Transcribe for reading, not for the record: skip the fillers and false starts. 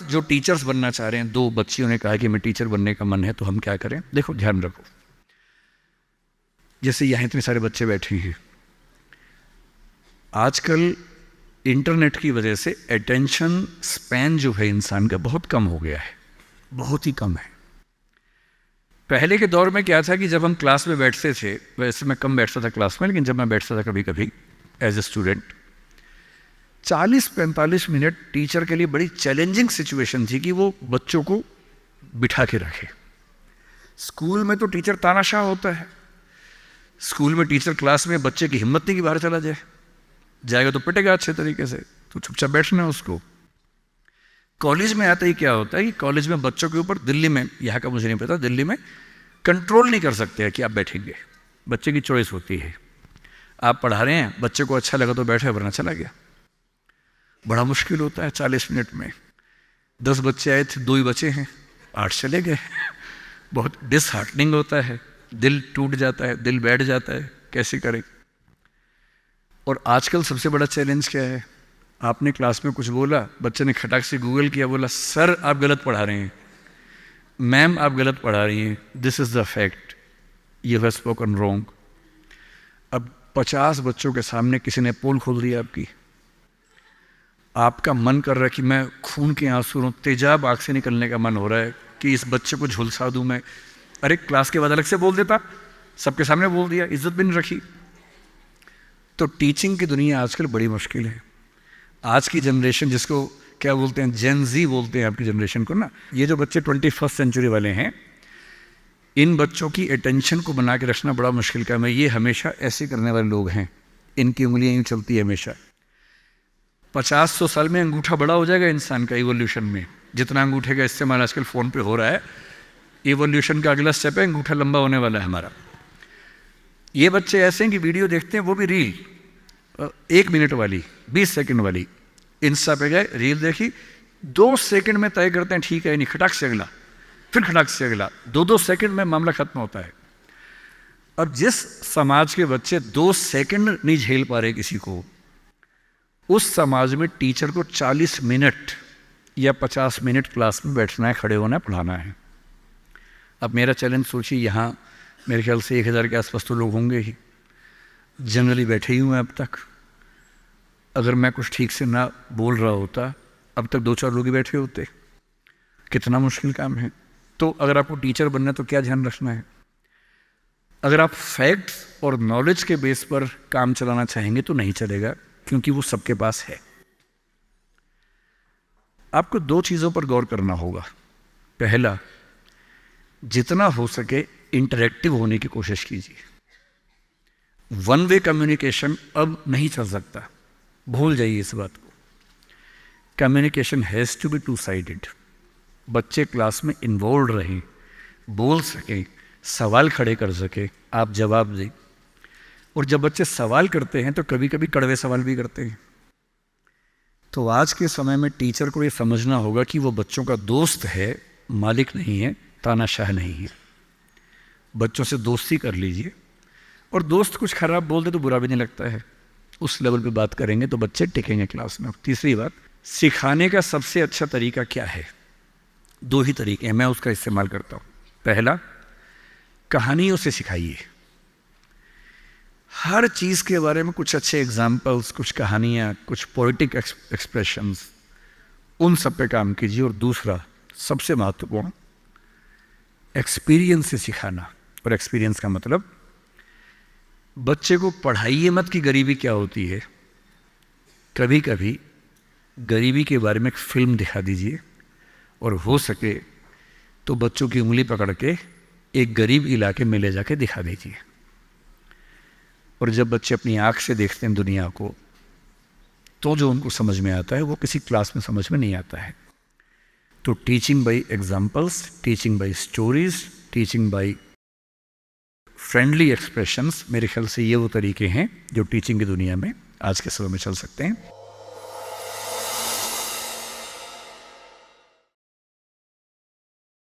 जो टीचर्स बनना चाह रहे हैं, 2 बच्चियों ने कहा कि मैं टीचर बनने का मन है, तो हम क्या करें? देखो, ध्यान रखो, जैसे यहाँ इतने सारे बच्चे बैठे हैं, आजकल इंटरनेट की वजह से अटेंशन स्पैन जो है इंसान का बहुत कम हो गया है, बहुत ही कम है। पहले के दौर में क्या था कि जब हम क्लास में बैठते थे, वैसे मैं कम बैठता था क्लास में, लेकिन जब मैं बैठता था कभी कभी as a student, 40-45 minute teacher के लिए बड़ी चैलेंजिंग सिचुएशन थी कि वो बच्चों को बिठा के रखे। स्कूल में तो टीचर तानाशाह होता है, स्कूल में टीचर क्लास में बच्चे की हिम्मत नहीं कि बाहर चला जाए, जाएगा तो पिटेगा अच्छे तरीके से, तो चुपचाप बैठना है उसको। कॉलेज में आते ही क्या होता है कि कॉलेज में बच्चों के ऊपर, दिल्ली में, यहाँ का मुझे नहीं पता, दिल्ली में कंट्रोल नहीं कर सकते हैं कि आप बैठेंगे, बच्चे की चॉइस होती है। आप पढ़ा रहे हैं, बच्चे को अच्छा लगा तो बैठे, वरना चला गया। बड़ा मुश्किल होता है 40 मिनट में। 10 बच्चे आए थे, 2 ही बचे हैं, 8 चले गए। बहुत डिसहार्टनिंग होता है, दिल टूट जाता है, दिल बैठ जाता है, कैसे करें। और आजकल सबसे बड़ा चैलेंज क्या है? आपने क्लास में कुछ बोला, बच्चे ने खटाक से गूगल किया, बोला सर आप गलत पढ़ा रहे हैं, मैम आप गलत पढ़ा रही हैं, this is the fact, you have spoken wrong. अब 50 बच्चों के सामने किसी ने पोल खोल दिया आपकी, आपका मन कर रहा है कि मैं खून के आंसू रो, तेजाब आँख से निकलने का मन हो रहा है कि इस बच्चे को झुलसा दूं मैं। अरे क्लास के बाद अलग से बोल देता, सबके सामने बोल दिया, इज्जत भी नहीं रखी। तो टीचिंग की दुनिया आजकल बड़ी मुश्किल है। आज की जनरेशन, जिसको क्या बोलते हैं, जेन ज़ी बोलते हैं आपकी जनरेशन को ना, ये जो बच्चे 21st सेंचुरी वाले हैं, इन बच्चों की अटेंशन को बना के रखना बड़ा मुश्किल काम है। ये हमेशा ऐसे करने वाले लोग हैं, इनकी उंगलियां यूँ चलती है हमेशा। 50-100 साल में अंगूठा बड़ा हो जाएगा इंसान का इवोल्यूशन में, जितना अंगूठे का इस्तेमाल आजकल फ़ोन पे हो रहा है। इवोल्यूशन का अगला स्टेप है, अंगूठा लंबा होने वाला है हमारा। ये बच्चे ऐसे हैं कि वीडियो देखते हैं, वो भी रील, 1 मिनट वाली, 20 सेकंड वाली, इंस्टा पे गए, रील देखी, 2 सेकंड में तय करते हैं ठीक है नहीं, खटाक से अगला, फिर खटाक से अगला, 2-2 सेकंड में मामला खत्म होता है। अब जिस समाज के बच्चे 2 सेकंड नहीं झेल पा रहे किसी को, उस समाज में टीचर को 40 मिनट या 50 मिनट क्लास में बैठना है, खड़े होना है, पढ़ाना है। अब मेरा चैलेंज सोचिए, यहाँ मेरे ख्याल से 1000 के आसपास तो लोग होंगे ही, जनरली बैठे ही हुए हैं अब तक। अगर मैं कुछ ठीक से ना बोल रहा होता, अब तक 2-4 लोग ही बैठे होते। कितना मुश्किल काम है। तो अगर आपको टीचर बनना है तो क्या ध्यान रखना है? अगर आप फैक्ट्स और नॉलेज के बेस पर काम चलाना चाहेंगे तो नहीं चलेगा, क्योंकि वो सबके पास है। आपको 2 चीज़ों पर गौर करना होगा। पहला, जितना हो सके इंटरेक्टिव होने की कोशिश कीजिए। वन वे कम्युनिकेशन अब नहीं चल सकता, भूल जाइए इस बात को। Communication has to be 2 sided. बच्चे क्लास में इन्वॉल्व रहें, बोल सकें, सवाल खड़े कर सकें, आप जवाब दें। और जब बच्चे सवाल करते हैं तो कभी कभी कड़वे सवाल भी करते हैं। तो आज के समय में टीचर को ये समझना होगा कि वो बच्चों का दोस्त है, मालिक नहीं है, तानाशाह नहीं है। बच्चों से दोस्ती कर लीजिए, और दोस्त कुछ खराब बोल दे तो बुरा भी नहीं लगता है, उस लेवल पे बात करेंगे तो बच्चे टिकेंगे क्लास में। तीसरी बात, सिखाने का सबसे अच्छा तरीका क्या है? 2 ही तरीके हैं, मैं उसका इस्तेमाल करता हूँ। पहला, कहानियों से सिखाइए। हर चीज़ के बारे में कुछ अच्छे एग्जाम्पल्स, कुछ कहानियाँ, कुछ पोइटिक एक्सप्रेशंस, उन सब पे काम कीजिए। और दूसरा, सबसे महत्वपूर्ण, एक्सपीरियंस से सिखाना। और एक्सपीरियंस का मतलब, बच्चे को पढ़ाइए मत कि गरीबी क्या होती है। कभी कभी गरीबी के बारे में एक फिल्म दिखा दीजिए, और हो सके तो बच्चों की उंगली पकड़ के एक गरीब इलाके में ले जाके दिखा दीजिए। और जब बच्चे अपनी आँख से देखते हैं दुनिया को, तो जो उनको समझ में आता है वो किसी क्लास में समझ में नहीं आता है। तो teaching bye examples, teaching bye stories, teaching bye friendly expressions, मेरे ख्याल से ये वो तरीके हैं जो टीचिंग की दुनिया में आज के समय में चल सकते हैं।